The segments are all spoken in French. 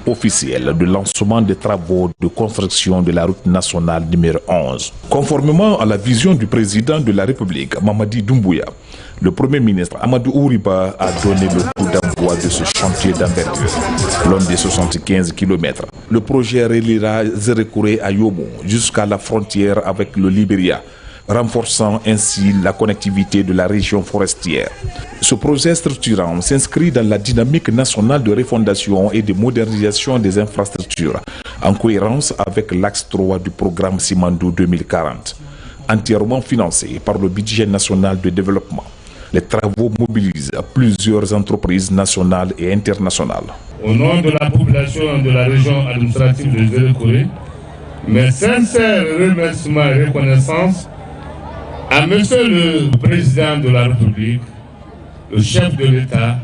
officielle de lancement des travaux de construction de la route nationale numéro 11. Conformément à la vision du président de la République, Mamadi Doumbouya, le Premier ministre Amadou Ouriba a donné le coup d'envoi de ce chantier d'envergure, long de 75 km. Le projet reliera Zérékouré à Yomou jusqu'à la frontière avec le Libéria, renforçant ainsi la connectivité de la région forestière. Ce projet structurant s'inscrit dans la dynamique nationale de refondation et de modernisation des infrastructures, en cohérence avec l'axe 3 du programme Simandou 2040, entièrement financé par le budget national de développement. Les travaux mobilisent plusieurs entreprises nationales et internationales. Au nom de la population de la région administrative de Zérékouré, mes sincères remerciements et reconnaissance à Monsieur le Président de la République, le chef de l'État,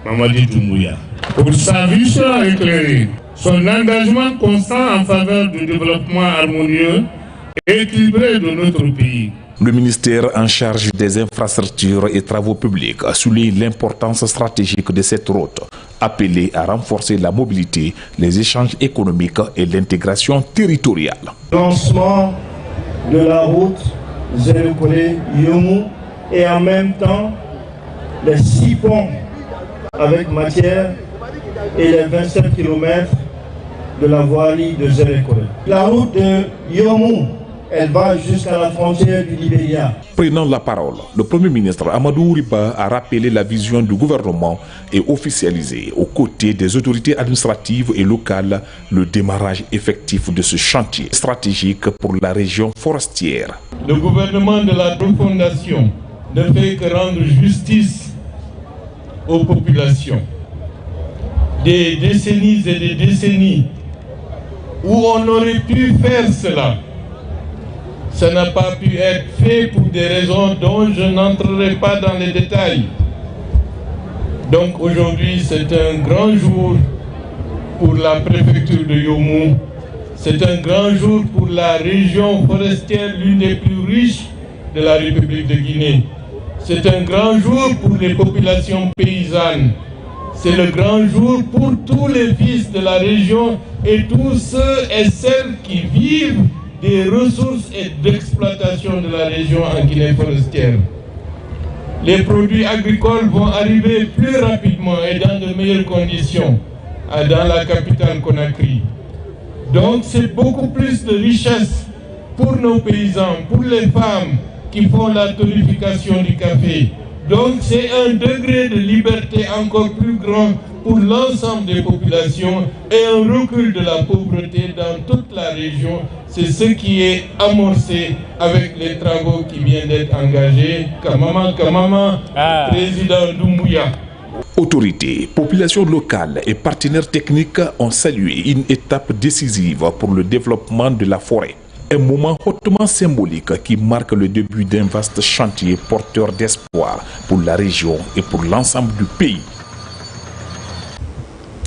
Mamadi Doumbouya, pour sa vision éclairée, son engagement constant en faveur du développement harmonieux et équilibré de notre pays. Le ministère en charge des infrastructures et travaux publics a souligné l'importance stratégique de cette route, appelée à renforcer la mobilité, les échanges économiques et l'intégration territoriale. Lancement de la route Zérékouré-Yomou et en même temps les 6 ponts avec matière et les 27 km de la voirie de Zérékouré. La route de Yomou, elle va jusqu'à la frontière du Libéria. Prenant la parole, le Premier ministre Amadou Ouriba a rappelé la vision du gouvernement et officialisé aux côtés des autorités administratives et locales le démarrage effectif de ce chantier stratégique pour la région forestière. Le gouvernement de la refondation ne fait que rendre justice aux populations. Des décennies et des décennies où on aurait pu faire cela, ça n'a pas pu être fait pour des raisons dont je n'entrerai pas dans les détails. Donc aujourd'hui, c'est un grand jour pour la préfecture de Yomou. C'est un grand jour pour la région forestière, l'une des plus riches de la République de Guinée. C'est un grand jour pour les populations paysannes. C'est le grand jour pour tous les fils de la région et tous ceux et celles qui vivent des ressources et d'exploitation de la région en Guinée forestière. Les produits agricoles vont arriver plus rapidement et dans de meilleures conditions dans la capitale Conakry. Donc c'est beaucoup plus de richesse pour nos paysans, pour les femmes qui font la torréfaction du café. Donc c'est un degré de liberté encore plus grand pour l'ensemble des populations et un recul de la pauvreté dans toute la région. C'est ce qui est amorcé avec les travaux qui viennent d'être engagés. Kamama, président Doumbouya. Autorités, populations locales et partenaires techniques ont salué une étape décisive pour le développement de la forêt. Un moment hautement symbolique qui marque le début d'un vaste chantier porteur d'espoir pour la région et pour l'ensemble du pays.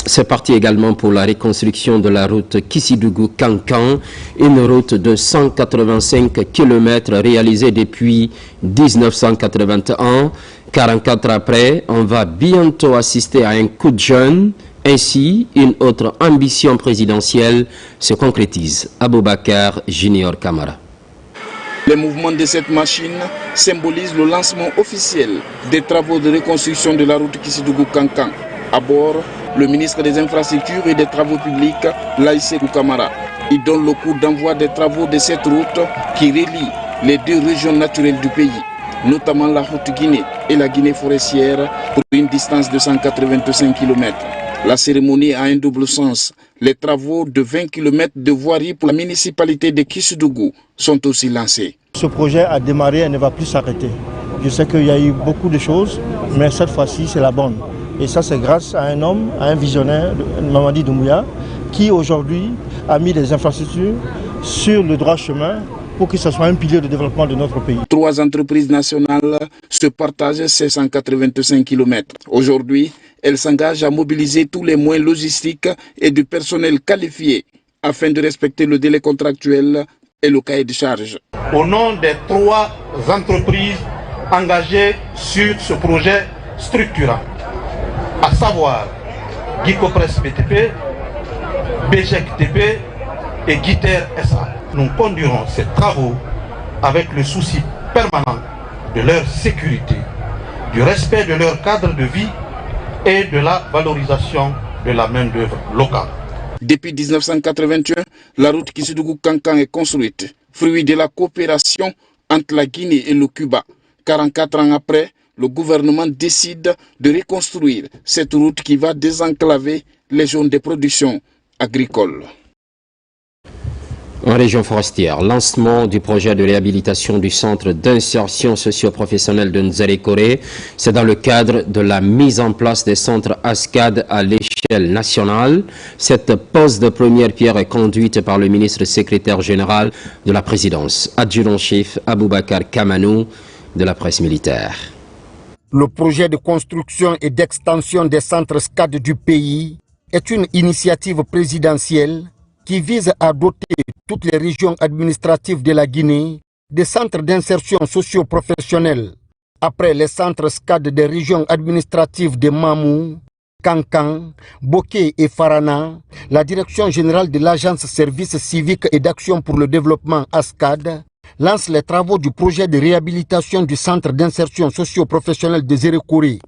C'est parti également pour la reconstruction de la route Kissidougou-Kankan, une route de 185 km réalisée depuis 1981. 44 après, on va bientôt assister à un coup de jeune. Ainsi, une autre ambition présidentielle se concrétise. Aboubakar Junior Kamara. Les mouvements de cette machine symbolisent le lancement officiel des travaux de reconstruction de la route Kissidougou-Kankan. À bord, le ministre des Infrastructures et des Travaux publics, Laïsekou Kamara. Il donne le coup d'envoi des travaux de cette route qui relie les 2 régions naturelles du pays, notamment la route Guinée et la Guinée forestière, pour une distance de 185 km. La cérémonie a un double sens. Les travaux de 20 km de voirie pour la municipalité de Kissidougou sont aussi lancés. Ce projet a démarré et ne va plus s'arrêter. Je sais qu'il y a eu beaucoup de choses, mais cette fois-ci, c'est la bonne. Et ça, c'est grâce à un homme, à un visionnaire, Mamadi Doumbouya, qui aujourd'hui a mis les infrastructures sur le droit chemin pour que ce soit un pilier de développement de notre pays. 3 entreprises nationales se partagent ces 185 km. Aujourd'hui, elles s'engagent à mobiliser tous les moyens logistiques et du personnel qualifié afin de respecter le délai contractuel et le cahier de charges. Au nom des 3 entreprises engagées sur ce projet structurant, à savoir Guicopress BTP, BGEC-TP et Guiter SA. Nous conduirons ces travaux avec le souci permanent de leur sécurité, du respect de leur cadre de vie et de la valorisation de la main-d'œuvre locale. Depuis 1981, la route Kissidougou-Kankan est construite, fruit de la coopération entre la Guinée et le Cuba. 44 ans après, le gouvernement décide de reconstruire cette route qui va désenclaver les zones de production agricole. En région forestière, lancement du projet de réhabilitation du centre d'insertion socio-professionnelle de Nzérékoré. C'est dans le cadre de la mise en place des centres ASCAD à l'échelle nationale. Cette pose de première pierre est conduite par le ministre secrétaire général de la présidence, adjudant-chef Aboubakar Kamanou de la presse militaire. Le projet de construction et d'extension des centres SCAD du pays est une initiative présidentielle qui vise à doter toutes les régions administratives de la Guinée des centres d'insertion socio-professionnelle. Après les centres SCAD des régions administratives de Mamou, Kankan, Boké et Farana, la direction générale de l'Agence Services civiques et d'action pour le développement ASCAD lance les travaux du projet de réhabilitation du centre d'insertion socio-professionnelle de Nzérékoré.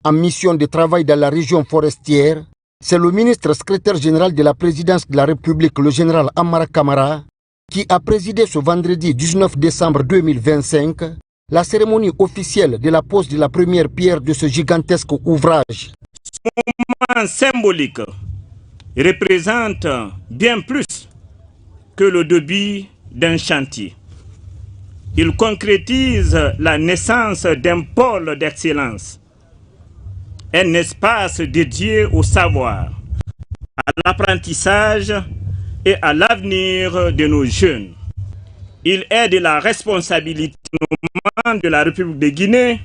En mission de travail dans la région forestière, c'est le ministre secrétaire général de la présidence de la République, le général Amara Kamara, qui a présidé ce vendredi 19 décembre 2025 la cérémonie officielle de la pose de la première pierre de ce gigantesque ouvrage. Ce moment symbolique représente bien plus que le début d'un chantier. Il concrétise la naissance d'un pôle d'excellence, un espace dédié au savoir, à l'apprentissage et à l'avenir de nos jeunes. Il est de la responsabilité de la République de Guinée,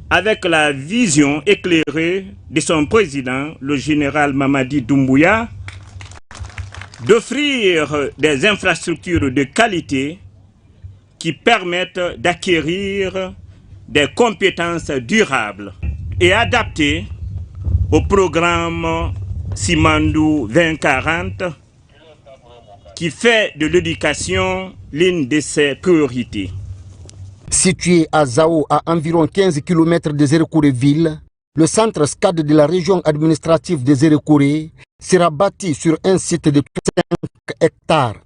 avec la vision éclairée de son président, le général Mamadi Doumbouya, d'offrir des infrastructures de qualité qui permettent d'acquérir des compétences durables et adaptées au programme Simandou 2040 qui fait de l'éducation l'une de ses priorités. Situé à Zao, à environ 15 km de Nzérékoré-Ville, le centre SCAD de la région administrative de Nzérékoré sera bâti sur un site de 5 hectares.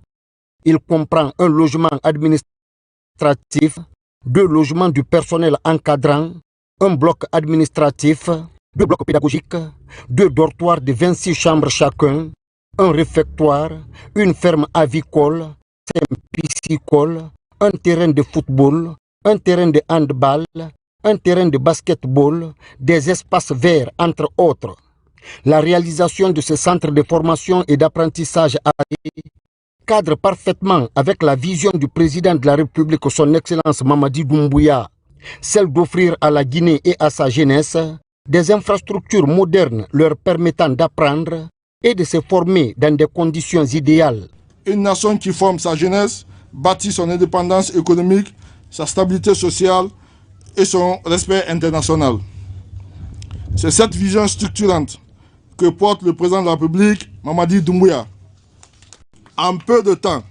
Il comprend un logement administratif, 2 logements du personnel encadrant, un bloc administratif, 2 blocs pédagogiques, 2 dortoirs de 26 chambres chacun, un réfectoire, une ferme avicole, 5 piscicoles, un terrain de football, un terrain de handball, un terrain de basketball, des espaces verts, entre autres. La réalisation de ce centre de formation et d'apprentissage cadre parfaitement avec la vision du président de la République, son Excellence Mamadi Doumbouya, celle d'offrir à la Guinée et à sa jeunesse des infrastructures modernes leur permettant d'apprendre et de se former dans des conditions idéales. Une nation qui forme sa jeunesse bâtit son indépendance économique, sa stabilité sociale et son respect international. C'est cette vision structurante que porte le président de la République, Mamadi Doumbouya. En peu de temps,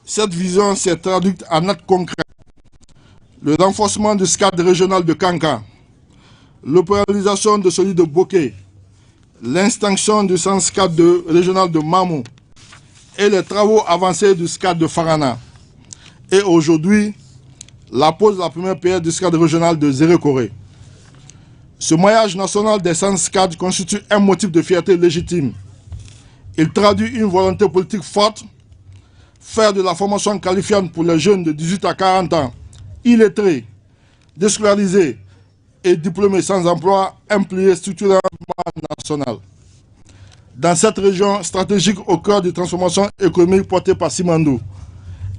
cette vision s'est traduite en actes concrets. Le renforcement du SCAD régional de Kankan, l'opéralisation de celui de Boké, l'extinction du centre SCAD régional de Mamou et les travaux avancés du SCAD de Farana. Et aujourd'hui, la pose de la première pierre du SCAD régional de Nzérékoré. Ce maillage national des centres SCAD constitue un motif de fierté légitime. Il traduit une volonté politique forte, faire de la formation qualifiante pour les jeunes de 18 à 40 ans, illettrés, déscolarisés et diplômés sans emploi, un pilier structurellement national. Dans cette région stratégique au cœur des transformations économiques portées par Simandou,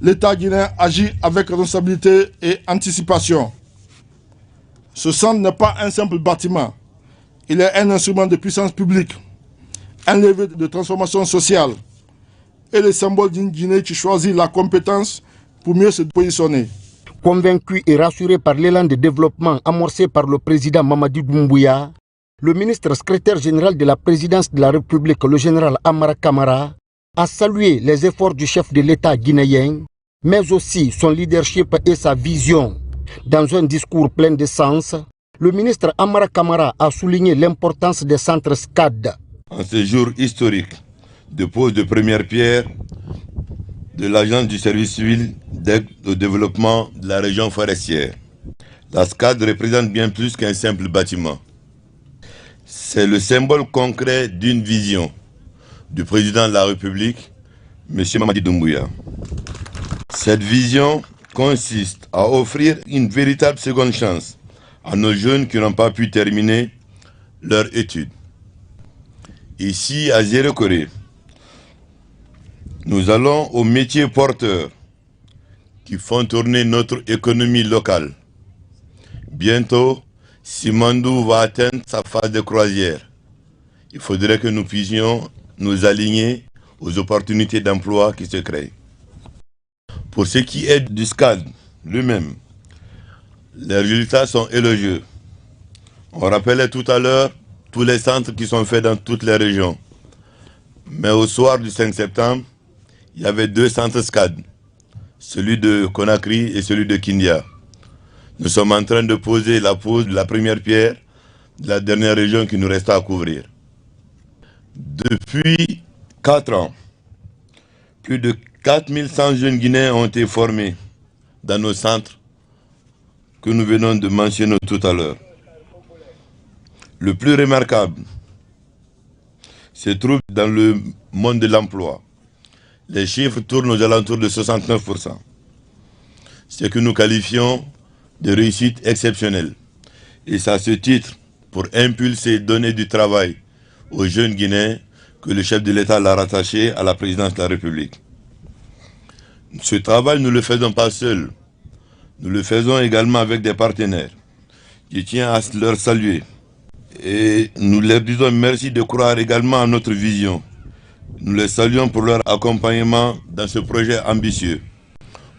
l'État guinéen agit avec responsabilité et anticipation. Ce centre n'est pas un simple bâtiment, il est un instrument de puissance publique, un levier de transformation sociale et le symbole d'une Guinée qui choisit la compétence pour mieux se positionner. Convaincu et rassuré par l'élan de développement amorcé par le président Mamadi Doumbouya, le ministre secrétaire général de la présidence de la République, le général Amara Camara, a salué les efforts du chef de l'État guinéen, mais aussi son leadership et sa vision. Dans un discours plein de sens, le ministre Amara Camara a souligné l'importance des centres SCAD. En ce jour historique de pose de première pierre de l'Agence du service civil d'aide au développement de la région forestière, la SCAD représente bien plus qu'un simple bâtiment. C'est le symbole concret d'une vision du président de la République, M. Mamadi Doumbouya. Cette vision consiste à offrir une véritable seconde chance à nos jeunes qui n'ont pas pu terminer leurs études. Ici, à Zérekoré, nous allons aux métiers porteurs qui font tourner notre économie locale. Bientôt, Simandou va atteindre sa phase de croisière. Il faudrait que nous puissions nous aligner aux opportunités d'emploi qui se créent. Pour ce qui est du SCAD lui-même, les résultats sont élogieux. On rappelait tout à l'heure tous les centres qui sont faits dans toutes les régions. Mais au soir du 5 septembre, il y avait 2 centres SCAD, celui de Conakry et celui de Kindia. Nous sommes en train de poser la première pierre de la dernière région qui nous reste à couvrir. Depuis 4 ans, plus de 4100 jeunes Guinéens ont été formés dans nos centres que nous venons de mentionner tout à l'heure. Le plus remarquable se trouve dans le monde de l'emploi. Les chiffres tournent aux alentours de 69%. Ce que nous qualifions de réussite exceptionnelle. Et c'est à ce titre, pour impulser et donner du travail aux jeunes Guinéens, que le chef de l'État l'a rattaché à la présidence de la République. Ce travail, nous ne le faisons pas seuls. Nous le faisons également avec des partenaires. Je tiens à leur saluer. Et nous leur disons merci de croire également à notre vision. Nous les saluons pour leur accompagnement dans ce projet ambitieux.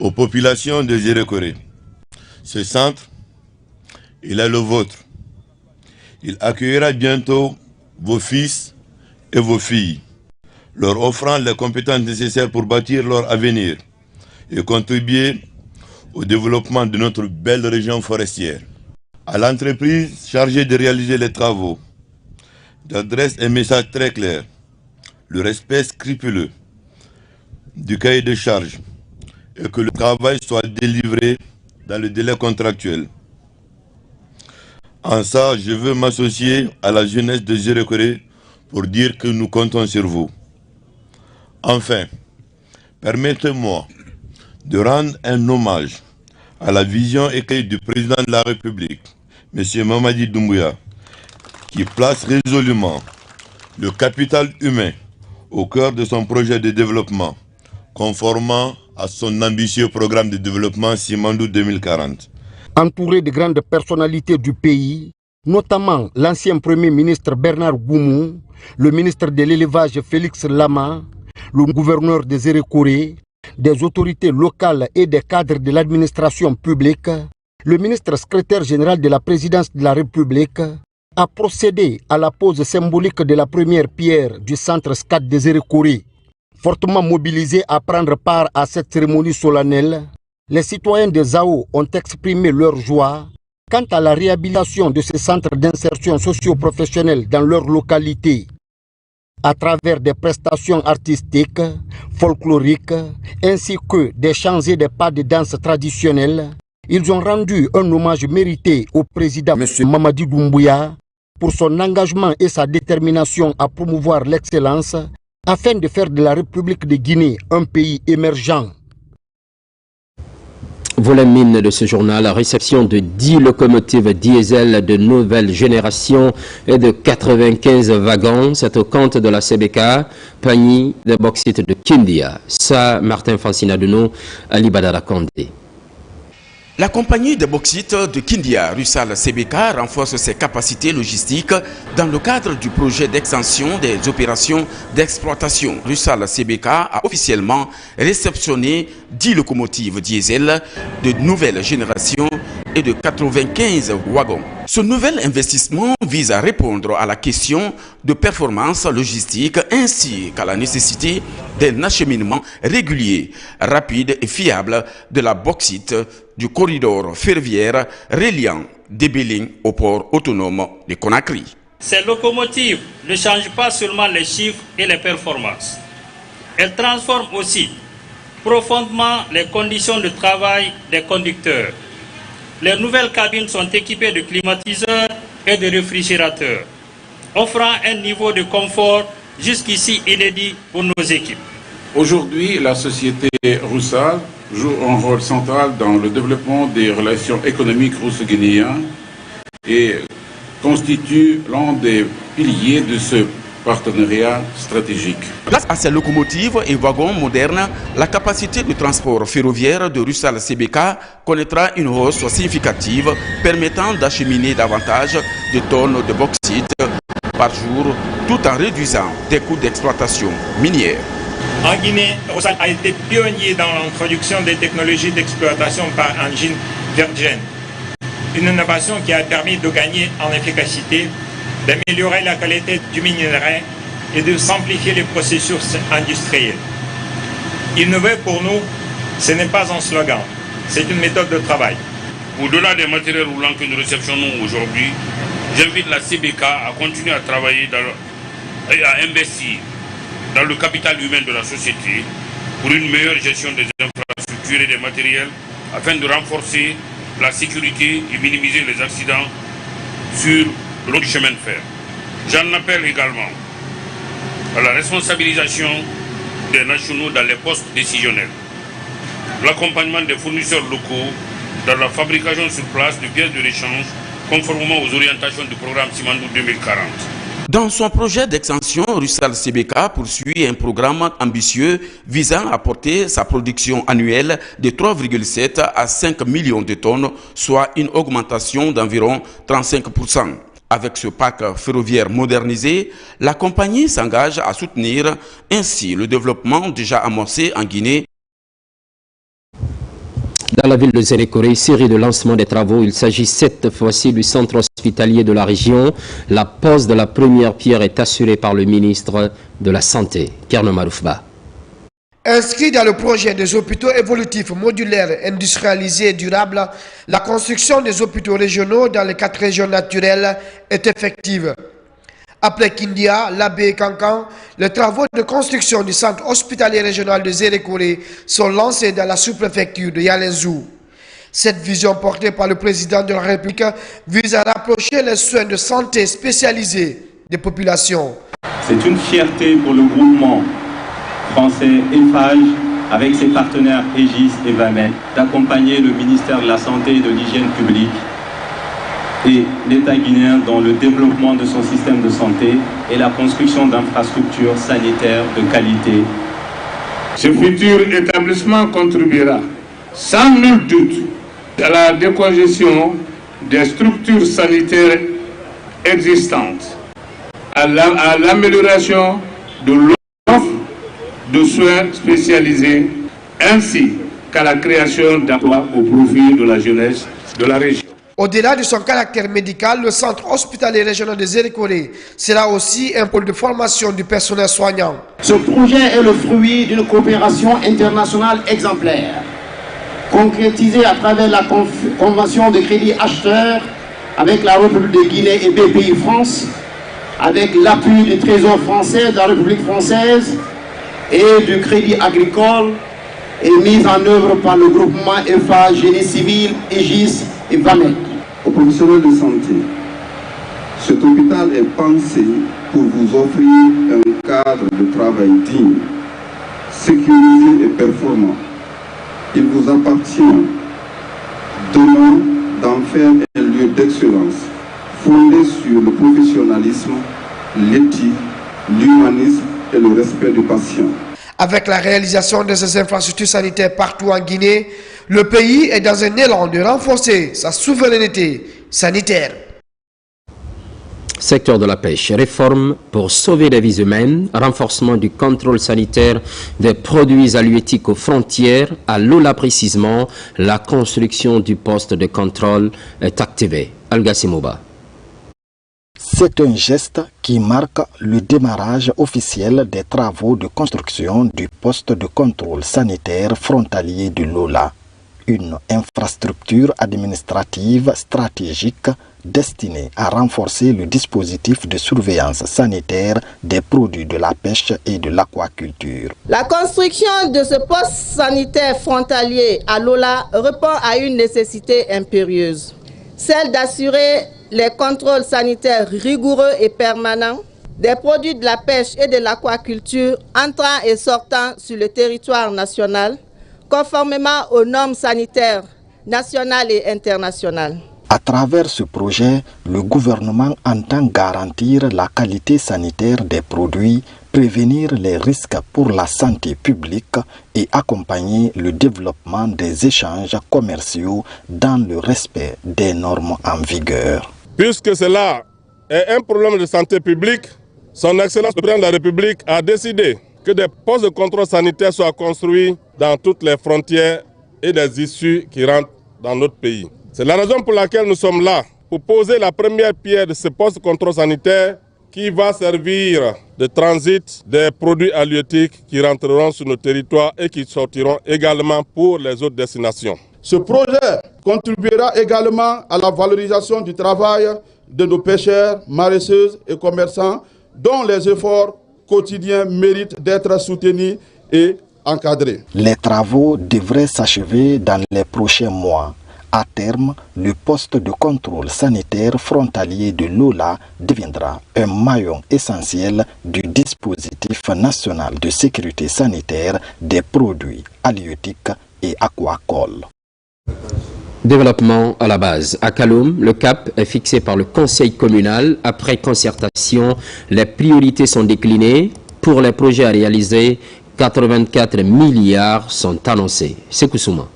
Aux populations de Zérekoré, ce centre, il est le vôtre. Il accueillera bientôt vos fils et vos filles, leur offrant les compétences nécessaires pour bâtir leur avenir et contribuer au développement de notre belle région forestière. À l'entreprise chargée de réaliser les travaux, j'adresse un message très clair: le respect scrupuleux du cahier de charge et que le travail soit délivré dans le délai contractuel. En ça, je veux m'associer à la jeunesse de Zérekoré pour dire que nous comptons sur vous. Enfin, permettez-moi de rendre un hommage à la vision écrite du président de la République, M. Mamadi Doumbouya, qui place résolument le capital humain au cœur de son projet de développement, conformément à son ambitieux programme de développement Simandou 2040. Entouré de grandes personnalités du pays, notamment l'ancien Premier ministre Bernard Goumou, le ministre de l'élevage Félix Lama, le gouverneur de Zérekoré, des autorités locales et des cadres de l'administration publique, le ministre secrétaire général de la présidence de la République a procédé à la pose symbolique de la première pierre du centre SCAD de Zérekoré. Fortement mobilisés à prendre part à cette cérémonie solennelle, les citoyens de Zao ont exprimé leur joie quant à la réhabilitation de ces centres d'insertion socio-professionnelle dans leur localité. À travers des prestations artistiques, folkloriques, ainsi que des chants et des pas de danse traditionnels, ils ont rendu un hommage mérité au président M. Mamadi Doumbouya pour son engagement et sa détermination à promouvoir l'excellence afin de faire de la République de Guinée un pays émergent. Volet mine de ce journal, la réception de 10 locomotives diesel de nouvelle génération et de 95 wagons. C'est au compte de la CBK, Pagny de bauxite de Kindia. Ça, Martin Fancinadouno, Ali Badara Kandé. La compagnie de bauxite de Kindia, Rusal CBK, renforce ses capacités logistiques dans le cadre du projet d'extension des opérations d'exploitation. Rusal CBK a officiellement réceptionné 10 locomotives diesel de nouvelle génération et de 95 wagons. Ce nouvel investissement vise à répondre à la question de performance logistique ainsi qu'à la nécessité d'un acheminement régulier, rapide et fiable de la bauxite du corridor ferroviaire reliant Débéling au port autonome de Conakry. Ces locomotives ne changent pas seulement les chiffres et les performances. Elles transforment aussi profondément les conditions de travail des conducteurs. Les nouvelles cabines sont équipées de climatiseurs et de réfrigérateurs, offrant un niveau de confort jusqu'ici inédit pour nos équipes. Aujourd'hui, la société Rusal joue un rôle central dans le développement des relations économiques russo-guinéennes et constitue l'un des piliers de ce partenariat stratégique. Grâce à ces locomotives et wagons modernes, la capacité de transport ferroviaire de Rusal CBK connaîtra une hausse significative permettant d'acheminer davantage de tonnes de bauxite par jour tout en réduisant des coûts d'exploitation minière. En Guinée, Rusal a été pionnier dans l'introduction des technologies d'exploitation par engine Virgin. Une innovation qui a permis de gagner en efficacité, d'améliorer la qualité du minerai et de simplifier les processus industriels. Innover pour nous, ce n'est pas un slogan, c'est une méthode de travail. Au-delà des matériels roulants que nous réceptionnons aujourd'hui, j'invite la CBK à continuer à travailler et à investir dans le capital humain de la société pour une meilleure gestion des infrastructures et des matériels afin de renforcer la sécurité et minimiser les accidents sur le long du chemin de fer. J'en appelle également à la responsabilisation des nationaux dans les postes décisionnels, l'accompagnement des fournisseurs locaux dans la fabrication sur place de pièces de rechange conformément aux orientations du programme Simandou 2040. Dans son projet d'extension, Rusal CBK poursuit un programme ambitieux visant à porter sa production annuelle de 3,7 à 5 millions de tonnes, soit une augmentation d'environ 35%. Avec ce parc ferroviaire modernisé, la compagnie s'engage à soutenir ainsi le développement déjà amorcé en Guinée. Dans la ville de Zérékoré, série de lancement des travaux, il s'agit cette fois-ci du centre hospitalier de la région. La pose de la première pierre est assurée par le ministre de la Santé, Kerno Maroufba. Inscrit dans le projet des hôpitaux évolutifs modulaires industrialisés et durables, la construction des hôpitaux régionaux dans les 4 régions naturelles est effective. Après Kindia, Labé et Kankan, les travaux de construction du centre hospitalier régional de Zérékoré sont lancés dans la sous-préfecture de Yalenzou. Cette vision portée par le président de la République vise à rapprocher les soins de santé spécialisés des populations. C'est une fierté pour le groupement français EFAGE, avec ses partenaires Aegis et Vamed, d'accompagner le ministère de la Santé et de l'Hygiène publique et l'État guinéen dans le développement de son système de santé et la construction d'infrastructures sanitaires de qualité. Ce futur établissement contribuera sans nul doute à la décongestion des structures sanitaires existantes, à l'amélioration de l'offre de soins spécialisés ainsi qu'à la création d'emplois au profit de la jeunesse de la région. Au-delà de son caractère médical, le centre hospitalier régional de Zérékoré sera aussi un pôle de formation du personnel soignant. Ce projet est le fruit d'une coopération internationale exemplaire, concrétisée à travers la convention de crédit acheteur avec la République de Guinée et BPI France, avec l'appui du Trésor français de la République française et du Crédit agricole, et mise en œuvre par le groupement EFA, Génie civil, Aegis et Vamed. Aux professionnels de santé, cet hôpital est pensé pour vous offrir un cadre de travail digne, sécurisé et performant. Il vous appartient demain d'en faire un lieu d'excellence, fondé sur le professionnalisme, l'éthique, l'humanisme et le respect du patient. Avec la réalisation de ces infrastructures sanitaires partout en Guinée, le pays est dans un élan de renforcer sa souveraineté sanitaire. Secteur de la pêche, réforme pour sauver des vies humaines, renforcement du contrôle sanitaire des produits halieutiques aux frontières, à Lola précisément, la construction du poste de contrôle est activée. Algassimouba. C'est un geste qui marque le démarrage officiel des travaux de construction du poste de contrôle sanitaire frontalier de Lola, une infrastructure administrative stratégique destinée à renforcer le dispositif de surveillance sanitaire des produits de la pêche et de l'aquaculture. La construction de ce poste sanitaire frontalier à Lola répond à une nécessité impérieuse, celle d'assurer les contrôles sanitaires rigoureux et permanents des produits de la pêche et de l'aquaculture entrant et sortant sur le territoire national, conformément aux normes sanitaires nationales et internationales. À travers ce projet, le gouvernement entend garantir la qualité sanitaire des produits, prévenir les risques pour la santé publique et accompagner le développement des échanges commerciaux dans le respect des normes en vigueur. Puisque cela est un problème de santé publique, son Excellence le Président de la République a décidé que des postes de contrôle sanitaire soient construits dans toutes les frontières et les issues qui rentrent dans notre pays. C'est la raison pour laquelle nous sommes là, pour poser la première pierre de ce poste de contrôle sanitaire qui va servir de transit des produits halieutiques qui rentreront sur nos territoires et qui sortiront également pour les autres destinations. Ce projet contribuera également à la valorisation du travail de nos pêcheurs, maraîcheuses et commerçants dont les efforts quotidiens méritent d'être soutenus et encadrés. Les travaux devraient s'achever dans les prochains mois. À terme, le poste de contrôle sanitaire frontalier de Lola deviendra un maillon essentiel du dispositif national de sécurité sanitaire des produits halieutiques et aquacoles. Développement à la base. À Kaloum, le cap est fixé par le conseil communal. Après concertation, les priorités sont déclinées. Pour les projets à réaliser, 84 milliards sont annoncés. C'est Koussouma.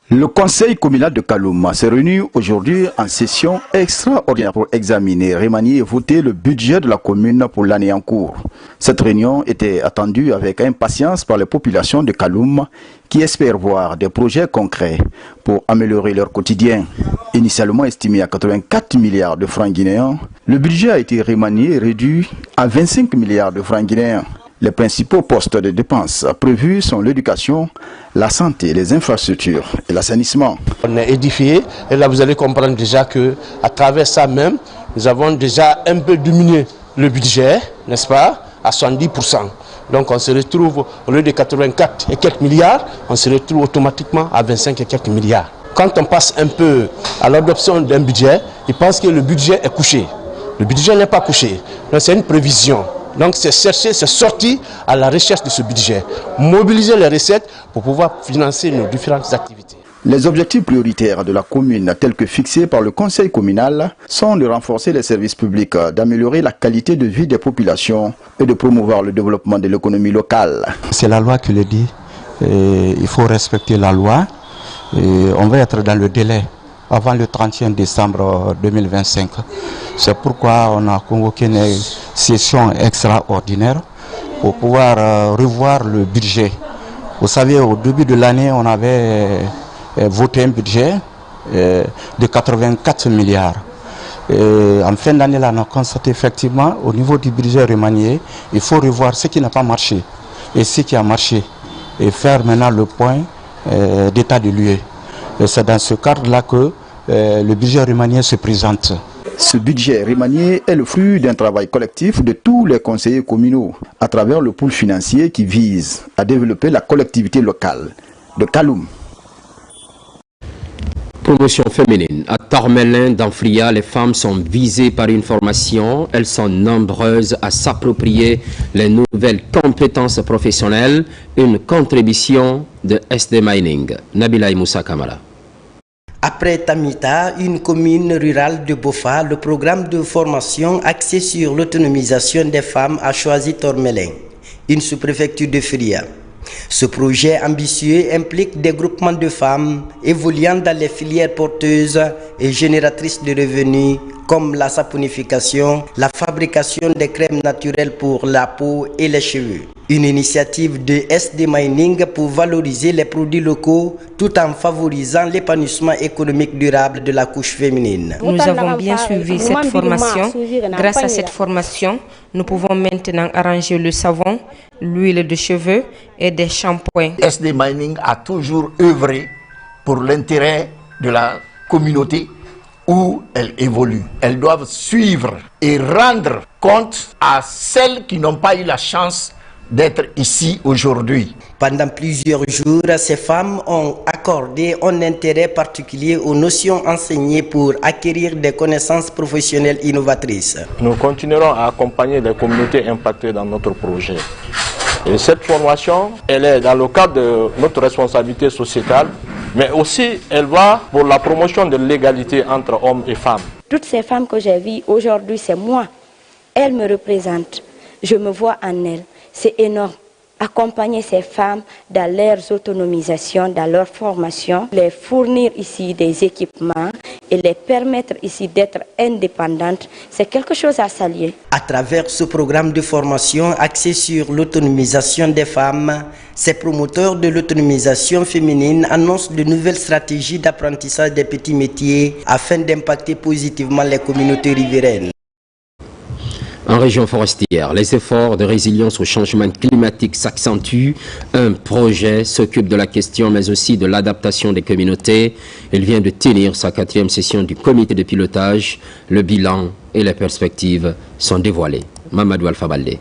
Le conseil communal de Kaloum s'est réuni aujourd'hui en session extraordinaire pour examiner, remanier et voter le budget de la commune pour l'année en cours. Cette réunion était attendue avec impatience par les populations de Kaloum qui espèrent voir des projets concrets pour améliorer leur quotidien. Initialement estimé à 84 milliards de francs guinéens, le budget a été remanié et réduit à 25 milliards de francs guinéens. Les principaux postes de dépenses prévus sont l'éducation, la santé, les infrastructures et l'assainissement. On est édifié et là vous allez comprendre déjà que à travers ça même, nous avons déjà un peu diminué le budget, n'est-ce pas, à 70%. Donc on se retrouve au lieu de 84 et quelques milliards, on se retrouve automatiquement à 25 et quelques milliards. Quand on passe un peu à l'adoption d'un budget, ils pensent que le budget est couché. Le budget n'est pas couché, c'est une prévision. Donc c'est chercher, c'est sortir à la recherche de ce budget, mobiliser les recettes pour pouvoir financer nos différentes activités. Les objectifs prioritaires de la commune tels que fixés par le conseil communal sont de renforcer les services publics, d'améliorer la qualité de vie des populations et de promouvoir le développement de l'économie locale. C'est la loi qui le dit, il faut respecter la loi et on va être dans le délai avant le 31 décembre 2025. C'est pourquoi on a convoqué une session extraordinaire pour pouvoir revoir le budget. Vous savez, au début de l'année, on avait voté un budget de 84 milliards. Et en fin d'année, là, on a constaté effectivement, au niveau du budget remanié, il faut revoir ce qui n'a pas marché et ce qui a marché et faire maintenant le point d'état de lieu. Et c'est dans ce cadre-là que le budget remanié se présente. Ce budget remanié est le fruit d'un travail collectif de tous les conseillers communaux à travers le pool financier qui vise à développer la collectivité locale de Kaloum. Promotion féminine. À Tormelin, dans Fria, les femmes sont visées par une formation. Elles sont nombreuses à s'approprier les nouvelles compétences professionnelles. Une contribution de SD Mining. Nabila Moussa Kamara. Après Tamita, une commune rurale de Bofa, le programme de formation axé sur l'autonomisation des femmes a choisi Tormelin, une sous-préfecture de Fria. Ce projet ambitieux implique des groupements de femmes évoluant dans les filières porteuses et génératrices de revenus comme la saponification, la fabrication des crèmes naturelles pour la peau et les cheveux. Une initiative de SD Mining pour valoriser les produits locaux tout en favorisant l'épanouissement économique durable de la couche féminine. Nous avons bien suivi cette formation. Grâce à cette formation, nous pouvons maintenant arranger le savon, l'huile de cheveux et des shampoings. SD Mining a toujours œuvré pour l'intérêt de la communauté où elle évolue. Elles doivent suivre et rendre compte à celles qui n'ont pas eu la chance d'être ici aujourd'hui. Pendant plusieurs jours, ces femmes ont accordé un intérêt particulier aux notions enseignées pour acquérir des connaissances professionnelles innovatrices. Nous continuerons à accompagner les communautés impactées dans notre projet. Et cette formation, elle est dans le cadre de notre responsabilité sociétale, mais aussi elle va pour la promotion de l'égalité entre hommes et femmes. Toutes ces femmes que j'ai vues aujourd'hui, c'est moi. Elles me représentent. Je me vois en elles. C'est énorme. Accompagner ces femmes dans leur autonomisation, dans leur formation, les fournir ici des équipements et les permettre ici d'être indépendantes, c'est quelque chose à saluer. À travers ce programme de formation axé sur l'autonomisation des femmes, ces promoteurs de l'autonomisation féminine annoncent de nouvelles stratégies d'apprentissage des petits métiers afin d'impacter positivement les communautés riveraines. En région forestière, les efforts de résilience au changement climatique s'accentuent. Un projet s'occupe de la question, mais aussi de l'adaptation des communautés. Il vient de tenir sa 4e session du comité de pilotage. Le bilan et les perspectives sont dévoilés. Mamadou Alpha Baldé.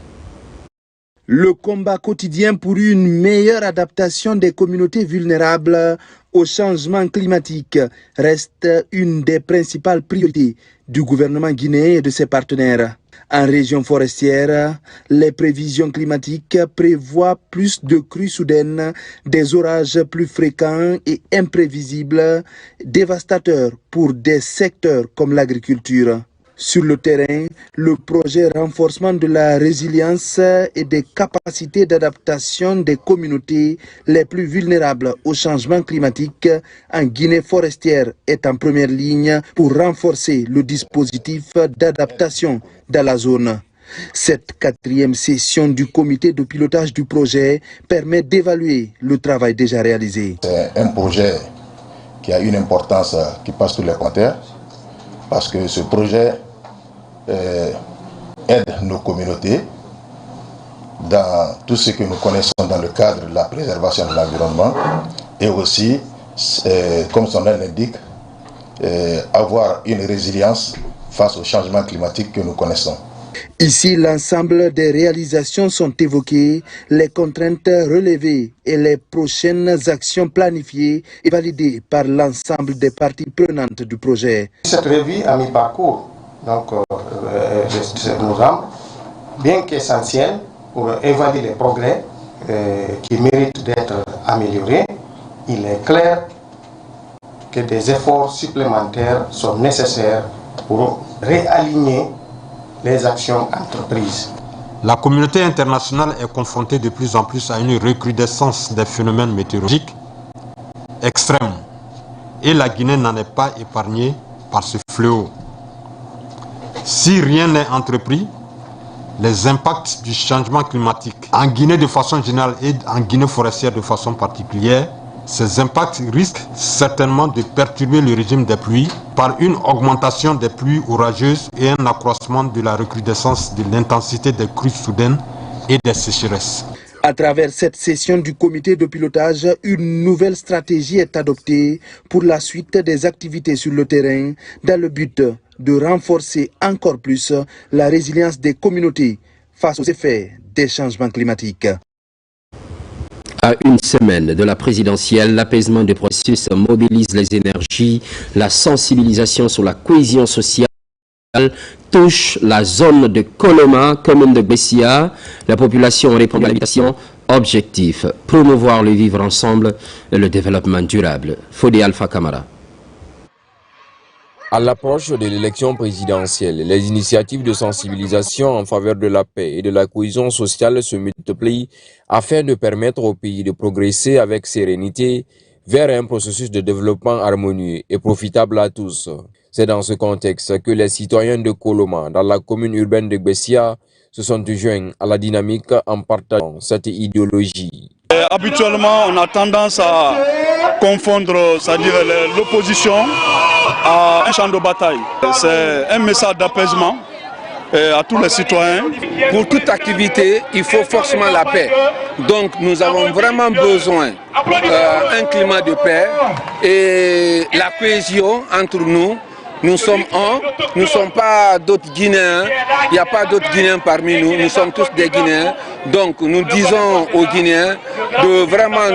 Le combat quotidien pour une meilleure adaptation des communautés vulnérables au changement climatique reste une des principales priorités du gouvernement guinéen et de ses partenaires. En région forestière, les prévisions climatiques prévoient plus de crues soudaines, des orages plus fréquents et imprévisibles, dévastateurs pour des secteurs comme l'agriculture. Sur le terrain, le projet renforcement de la résilience et des capacités d'adaptation des communautés les plus vulnérables au changement climatique en Guinée forestière est en première ligne pour renforcer le dispositif d'adaptation dans la zone. Cette 4e session du comité de pilotage du projet permet d'évaluer le travail déjà réalisé. C'est un projet qui a une importance qui passe tous les compteurs parce que ce projet aide nos communautés dans tout ce que nous connaissons dans le cadre de la préservation de l'environnement et aussi, comme son nom l'indique, avoir une résilience face au changement climatique que nous connaissons. Ici, l'ensemble des réalisations sont évoquées, les contraintes relevées et les prochaines actions planifiées et validées par l'ensemble des parties prenantes du projet. Cette revue à mi-parcours donc, de nos membres, bien qu'essentielle pour évaluer les progrès qui méritent d'être améliorés, il est clair que des efforts supplémentaires sont nécessaires pour réaligner les actions entreprises. La communauté internationale est confrontée de plus en plus à une recrudescence des phénomènes météorologiques extrêmes et la Guinée n'en est pas épargnée par ce fléau. Si rien n'est entrepris, les impacts du changement climatique en Guinée de façon générale et en Guinée forestière de façon particulière, ces impacts risquent certainement de perturber le régime des pluies par une augmentation des pluies orageuses et un accroissement de la recrudescence de l'intensité des crues soudaines et des sécheresses. À travers cette session du comité de pilotage, une nouvelle stratégie est adoptée pour la suite des activités sur le terrain dans le but de renforcer encore plus la résilience des communautés face aux effets des changements climatiques. À une semaine de la présidentielle, l'apaisement du processus mobilise les énergies, la sensibilisation sur la cohésion sociale touche la zone de Koloma, commune de Bessia. La population répond à l'invitation. Objectif, promouvoir le vivre ensemble et le développement durable. Fodé Alpha Kamara. À l'approche de l'élection présidentielle, les initiatives de sensibilisation en faveur de la paix et de la cohésion sociale se multiplient afin de permettre au pays de progresser avec sérénité vers un processus de développement harmonieux et profitable à tous. C'est dans ce contexte que les citoyens de Koloma, dans la commune urbaine de Gbessia, se sont joints à la dynamique en partageant cette idéologie. Habituellement, on a tendance à confondre, c'est-à-dire l'opposition à un champ de bataille. C'est un message d'apaisement à tous les citoyens. Pour toute activité, il faut forcément la paix. Donc nous avons vraiment besoin d'un climat de paix et la cohésion entre nous. Nous sommes un, nous ne sommes pas d'autres Guinéens, il n'y a pas d'autres Guinéens parmi nous, nous sommes tous des Guinéens. Donc nous disons aux Guinéens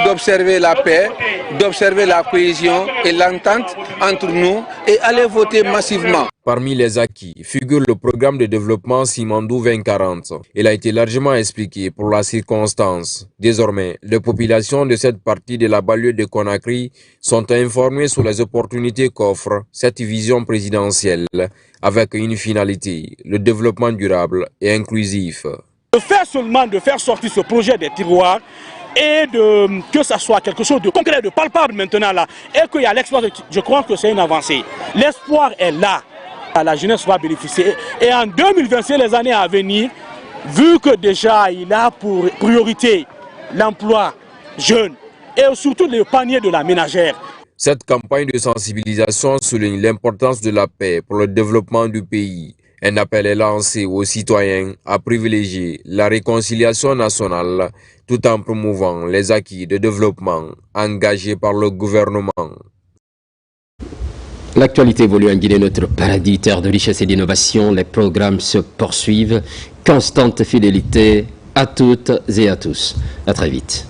d'observer la paix, d'observer la cohésion et l'entente entre nous et aller voter massivement. Parmi les acquis figure le programme de développement Simandou 2040. Il a été largement expliqué pour la circonstance. Désormais, les populations de cette partie de la banlieue de Conakry sont informées sur les opportunités qu'offre cette vision présidentielle avec une finalité, le développement durable et inclusif. Le fait seulement de faire sortir ce projet des tiroirs et que ça soit quelque chose de concret, de palpable maintenant là, et qu'il y a l'exploit, je crois que c'est une avancée. L'espoir est là. La jeunesse va bénéficier. Et en 2025, les années à venir, vu que déjà il a pour priorité l'emploi jeune et surtout le panier de la ménagère. Cette campagne de sensibilisation souligne l'importance de la paix pour le développement du pays. Un appel est lancé aux citoyens à privilégier la réconciliation nationale tout en promouvant les acquis de développement engagés par le gouvernement. L'actualité évolue en Guinée, notre paradis, terre de richesse et d'innovation. Les programmes se poursuivent. Constante fidélité à toutes et à tous. À très vite.